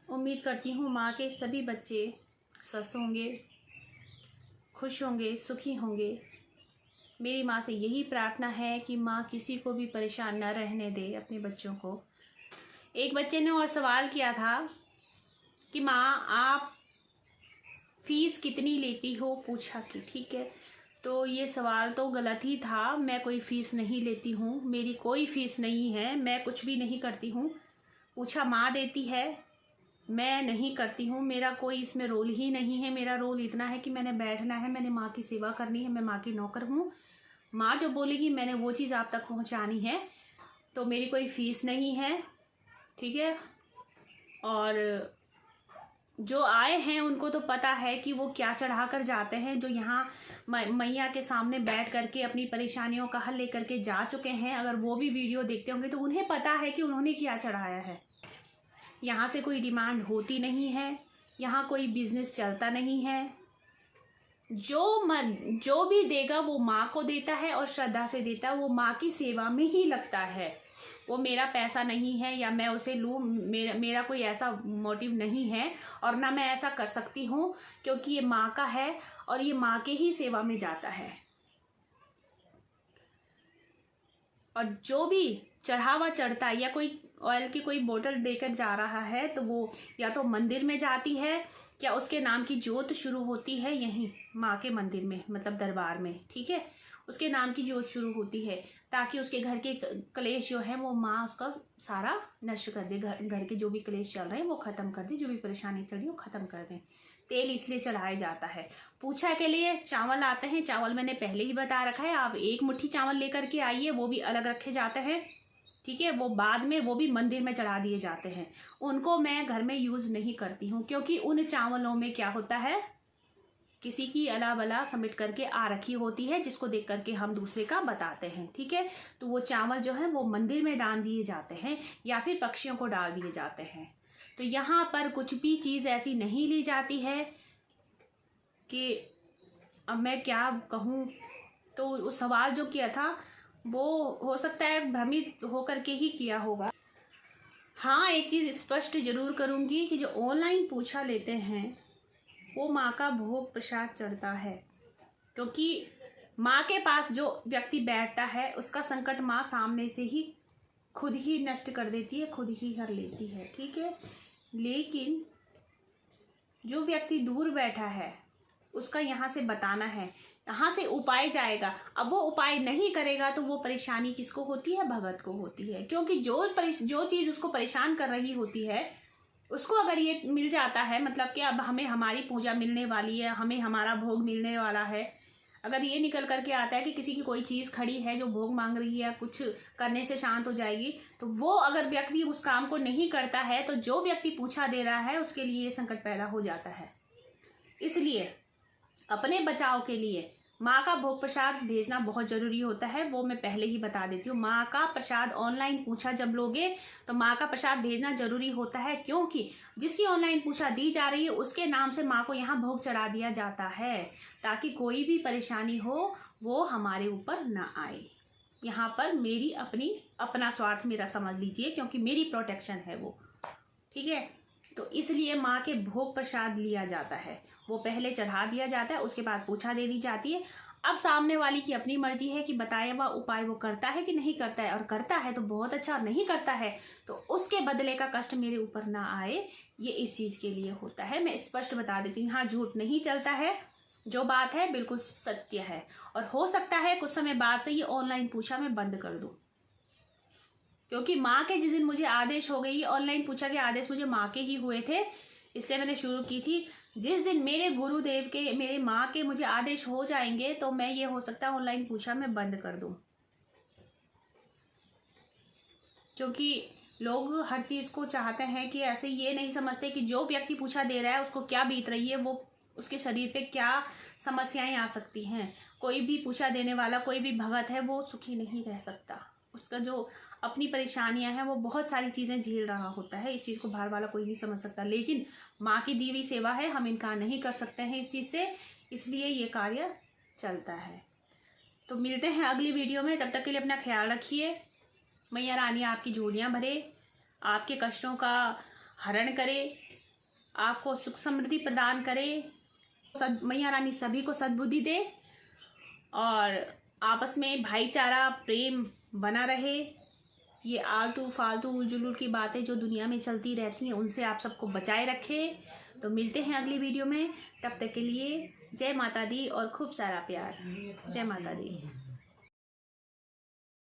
उम्मीद करती हूँ माँ के सभी बच्चे स्वस्थ होंगे, खुश होंगे, सुखी होंगे। मेरी माँ से यही प्रार्थना है कि माँ किसी को भी परेशान न रहने दे अपने बच्चों को। एक बच्चे ने और सवाल किया था कि माँ आप फीस कितनी लेती हो, पूछा कि ठीक है। तो ये सवाल तो गलत ही था। मैं कोई फ़ीस नहीं लेती हूँ, मेरी कोई फ़ीस नहीं है, मैं कुछ भी नहीं करती हूँ। पूछा माँ देती है, मैं नहीं करती हूँ, मेरा कोई इसमें रोल ही नहीं है। मेरा रोल इतना है कि मैंने बैठना है, मैंने माँ की सेवा करनी है, मैं माँ की नौकर हूँ। माँ जो बोलेगी मैंने वो चीज़ आप तक पहुँचानी है। तो मेरी कोई फ़ीस नहीं है, ठीक है। और जो आए हैं उनको तो पता है कि वो क्या चढ़ा कर जाते हैं। जो यहाँ मैया के सामने बैठ करके अपनी परेशानियों का हल लेकर के जा चुके हैं, अगर वो भी वीडियो देखते होंगे तो उन्हें पता है कि उन्होंने क्या चढ़ाया है। यहाँ से कोई डिमांड होती नहीं है, यहाँ कोई बिजनेस चलता नहीं है। जो भी देगा वो माँ को देता है और श्रद्धा से देता है, वो माँ की सेवा में ही लगता है। वो मेरा पैसा नहीं है या मैं उसे लूँ, मेरा कोई ऐसा मोटिव नहीं है और ना मैं ऐसा कर सकती हूँ, क्योंकि ये माँ का है और ये माँ के ही सेवा में जाता है। और जो भी चढ़ावा चढ़ता है या कोई ऑयल की कोई बोतल देकर जा रहा है तो वो या तो मंदिर में जाती है या उसके नाम की जोत शुरू होती है यहीं माँ के मंदिर में, मतलब दरबार में, ठीक है। उसके नाम की जोत शुरू होती है ताकि उसके घर के कलेश जो है वो माँ उसका सारा नष्ट कर दे। घर के जो भी कलेश चल रहे हैं वो ख़त्म कर दे, जो भी परेशानी चल रही है वो ख़त्म कर दें। तेल इसलिए चढ़ाया जाता है। पूछा के लिए चावल आते हैं, चावल मैंने पहले ही बता रखा है। आप एक मुट्ठी चावल लेकर के आइए, वो भी अलग रखे जाते हैं, ठीक है। वो बाद में वो भी मंदिर में चढ़ा दिए जाते हैं। उनको मैं घर में यूज़ नहीं करती हूँ, क्योंकि उन चावलों में क्या होता है, किसी की अला बला समेट करके आ रखी होती है, जिसको देख करके हम दूसरे का बताते हैं, ठीक है। तो वो चावल जो है वो मंदिर में डाल दिए जाते हैं या फिर पक्षियों को डाल दिए जाते हैं। तो यहाँ पर कुछ भी चीज़ ऐसी नहीं ली जाती है कि अब मैं क्या कहूँ। तो उस सवाल जो किया था वो हो सकता है भ्रमित होकर के ही किया होगा। हाँ, एक चीज़ स्पष्ट जरूर करूँगी कि जो ऑनलाइन पूछा लेते हैं वो माँ का भोग प्रसाद चढ़ता है, क्योंकि माँ के पास जो व्यक्ति बैठता है उसका संकट माँ सामने से ही खुद ही नष्ट कर देती है, खुद ही हर लेती है, ठीक है। लेकिन जो व्यक्ति दूर बैठा है उसका यहाँ से बताना है, यहाँ से उपाय जाएगा। अब वो उपाय नहीं करेगा तो वो परेशानी किसको होती है, भगत को होती है। क्योंकि जो चीज़ उसको परेशान कर रही होती है उसको अगर ये मिल जाता है, मतलब कि अब हमें हमारी पूजा मिलने वाली है, हमें हमारा भोग मिलने वाला है, अगर ये निकल करके आता है कि किसी की कोई चीज़ खड़ी है जो भोग मांग रही है, कुछ करने से शांत हो जाएगी, तो वो अगर व्यक्ति उस काम को नहीं करता है तो जो व्यक्ति पूछा दे रहा है उसके लिए ये संकट पैदा हो जाता है। इसलिए अपने बचाव के लिए माँ का भोग प्रसाद भेजना बहुत जरूरी होता है। वो मैं पहले ही बता देती हूँ। माँ का प्रसाद ऑनलाइन पूछा जब लोगे तो माँ का प्रसाद भेजना जरूरी होता है, क्योंकि जिसकी ऑनलाइन पूछा दी जा रही है उसके नाम से माँ को यहाँ भोग चढ़ा दिया जाता है, ताकि कोई भी परेशानी हो वो हमारे ऊपर ना आए। यहाँ पर मेरी अपना स्वार्थ मेरा समझ लीजिए, क्योंकि मेरी प्रोटेक्शन है वो, ठीक है। तो इसलिए माँ के भोग प्रसाद लिया जाता है, वो पहले चढ़ा दिया जाता है, उसके बाद पूछा दे दी जाती है। अब सामने वाली की अपनी मर्जी है कि बताया हुआ उपाय वो करता है कि नहीं करता है, और करता है तो बहुत अच्छा, और नहीं करता है तो उसके बदले का कष्ट मेरे ऊपर ना आए, ये इस चीज़ के लिए होता है। मैं स्पष्ट बता देती हूँ, हाँ झूठ नहीं चलता है, जो बात है बिल्कुल सत्य है। और हो सकता है कुछ समय बाद से ये ऑनलाइन पूछा मैं बंद कर दूँ, क्योंकि माँ के जिस दिन मुझे आदेश हो गई, ऑनलाइन पूछा के आदेश मुझे माँ के ही हुए थे, इसलिए मैंने शुरू की थी। जिस दिन मेरे गुरुदेव के, मेरे माँ के मुझे आदेश हो जाएंगे तो मैं ये हो सकता है ऑनलाइन पूछा मैं बंद कर दूँ, क्योंकि लोग हर चीज़ को चाहते हैं कि ऐसे ये नहीं समझते कि जो व्यक्ति पूछा दे रहा है उसको क्या बीत रही है, वो उसके शरीर पे क्या समस्याएं आ सकती हैं। कोई भी पूछा देने वाला, कोई भी भगत है वो सुखी नहीं रह सकता। उसका जो अपनी परेशानियां हैं वो बहुत सारी चीज़ें झेल रहा होता है। इस चीज़ को बाहर वाला कोई नहीं समझ सकता, लेकिन माँ की दी हुई सेवा है, हम इनकार नहीं कर सकते हैं इस चीज़ से, इसलिए ये कार्य चलता है। तो मिलते हैं अगली वीडियो में, तब तक के लिए अपना ख्याल रखिए। मैया रानी आपकी झोलियाँ भरे, आपके कष्टों का हरण करे, आपको सुख समृद्धि प्रदान करे। मैया रानी सभी को सद्बुद्धि दे और आपस में भाईचारा प्रेम बना रहे। ये आलतू फालतू उलझुल की बातें जो दुनिया में चलती रहती हैं उनसे आप सबको बचाए रखे। तो मिलते हैं अगली वीडियो में, तब तक के लिए जय माता दी और खूब सारा प्यार। जय माता दी।